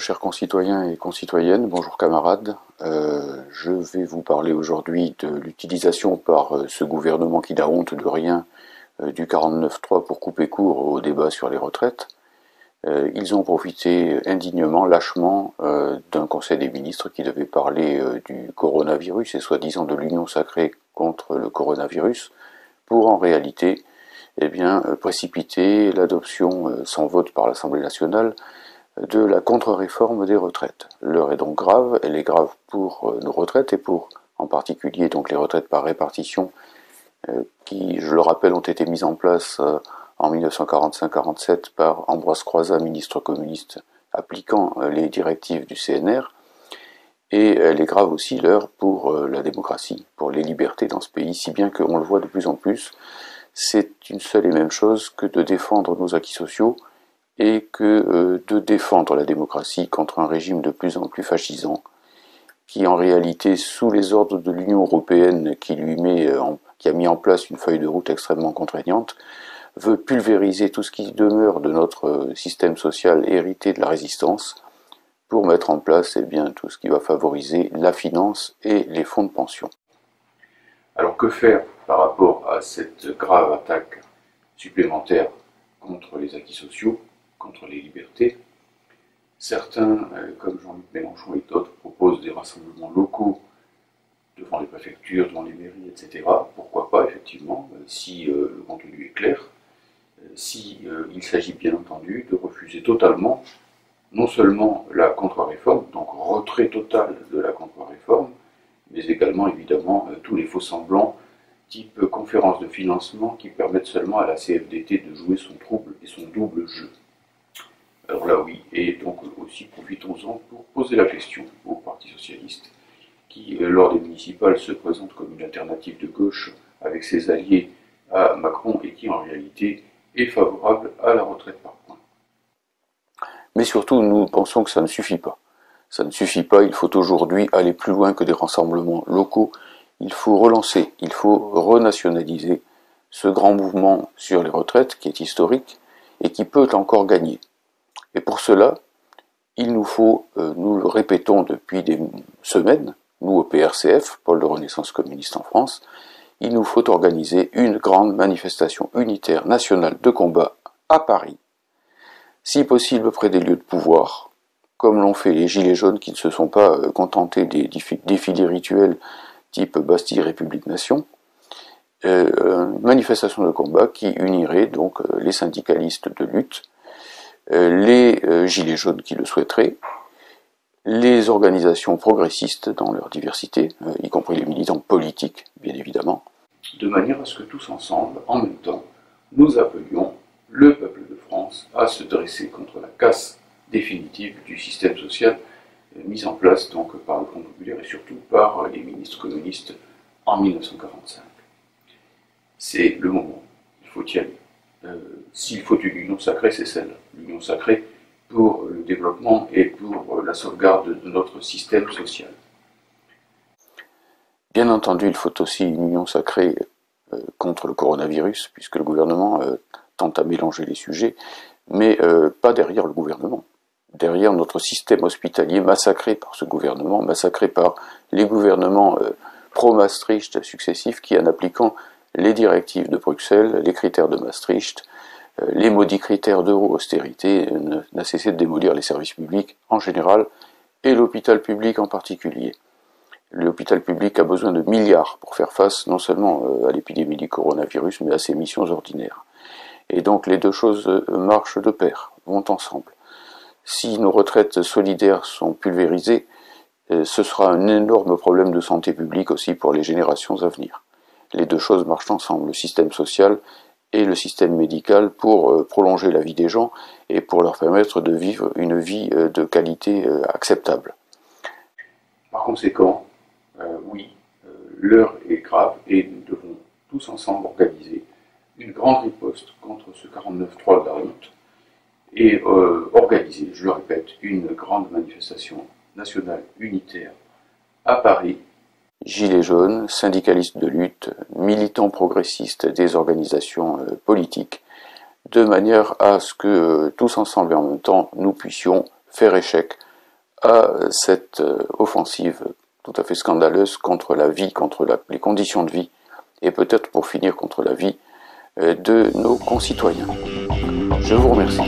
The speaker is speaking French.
chers concitoyens et concitoyennes, bonjour camarades. Je vais vous parler aujourd'hui de l'utilisation par ce gouvernement qui n'a honte de rien du 49.3 pour couper court au débat sur les retraites. Ils ont profité indignement, lâchement, d'un conseil des ministres qui devait parler du coronavirus et soi-disant de l'union sacrée contre le coronavirus, pour en réalité précipiter l'adoption sans vote par l'Assemblée nationale de la contre-réforme des retraites. L'heure est donc grave, elle est grave pour nos retraites et pour en particulier donc les retraites par répartition qui, je le rappelle, ont été mises en place en 1945-47 par Ambroise Croizat, ministre communiste, appliquant les directives du CNR. Et elle est grave aussi l'heure pour la démocratie, pour les libertés dans ce pays, si bien qu'on le voit de plus en plus, c'est une seule et même chose que de défendre nos acquis sociaux et que de défendre la démocratie contre un régime de plus en plus fascisant, qui en réalité, sous les ordres de l'Union européenne qui a mis en place une feuille de route extrêmement contraignante, veut pulvériser tout ce qui demeure de notre système social hérité de la résistance pour mettre en place tout ce qui va favoriser la finance et les fonds de pension. Alors que faire par rapport à cette grave attaque supplémentaire contre les acquis sociaux, contre les libertés? Certains, comme Jean-Luc Mélenchon et d'autres, proposent des rassemblements locaux devant les préfectures, devant les mairies, etc. Pourquoi pas, effectivement, si le contenu est clair, si il s'agit bien entendu de refuser totalement non seulement la contre-réforme, donc retrait total de la contre-réforme, mais également évidemment tous les faux-semblants type conférence de financement qui permettent seulement à la CFDT de jouer son trouble et son double jeu. Alors là oui, et donc aussi profitons-en pour poser la question au Parti Socialiste, qui lors des municipales se présente comme une alternative de gauche avec ses alliés à Macron et qui en réalité est favorable à la retraite par points. Mais surtout, nous pensons que ça ne suffit pas. Ça ne suffit pas, il faut aujourd'hui aller plus loin que des rassemblements locaux. Il faut relancer, il faut renationaliser ce grand mouvement sur les retraites qui est historique et qui peut encore gagner. Et pour cela, il nous faut, nous le répétons depuis des semaines, nous au PRCF, Pôle de Renaissance communiste en France, il nous faut organiser une grande manifestation unitaire nationale de combat à Paris, si possible près des lieux de pouvoir, comme l'ont fait les Gilets jaunes qui ne se sont pas contentés des défilés rituels type Bastille, République, Nation, une manifestation de combat qui unirait donc les syndicalistes de lutte, les Gilets jaunes qui le souhaiteraient, les organisations progressistes dans leur diversité, y compris les militants politiques, bien évidemment, de manière à ce que tous ensemble, en même temps, nous appelions le peuple de France à se dresser contre la casse définitive du système social mis en place donc par le Front populaire et surtout par les ministres communistes en 1945. C'est le moment, il faut y aller. S'il faut une union sacrée, c'est celle-là, l'union sacrée pour le développement et pour la sauvegarde de notre système social. Bien entendu, il faut aussi une union sacrée contre le coronavirus, puisque le gouvernement tente à mélanger les sujets, mais pas derrière le gouvernement. Derrière notre système hospitalier massacré par ce gouvernement, massacré par les gouvernements pro-Maastricht successifs qui, en appliquant les directives de Bruxelles, les critères de Maastricht, les maudits critères d'euro-austérité, n'a cessé de démolir les services publics en général et l'hôpital public en particulier. L'hôpital public a besoin de milliards pour faire face non seulement à l'épidémie du coronavirus, mais à ses missions ordinaires. Et donc les deux choses marchent de pair, vont ensemble. Si nos retraites solidaires sont pulvérisées, ce sera un énorme problème de santé publique aussi pour les générations à venir. Les deux choses marchent ensemble, le système social et le système médical, pour prolonger la vie des gens et pour leur permettre de vivre une vie de qualité acceptable. Par conséquent, l'heure est grave et nous devons tous ensemble organiser une grande riposte contre ce 49.3 de la honte et organiser, je le répète, une grande manifestation nationale unitaire à Paris. Gilets jaunes, syndicalistes de lutte, militants progressistes des organisations politiques, de manière à ce que tous ensemble et en même temps nous puissions faire échec à cette offensive tout à fait scandaleuse contre la vie, contre les conditions de vie, et peut-être pour finir contre la vie de nos concitoyens. Je vous remercie.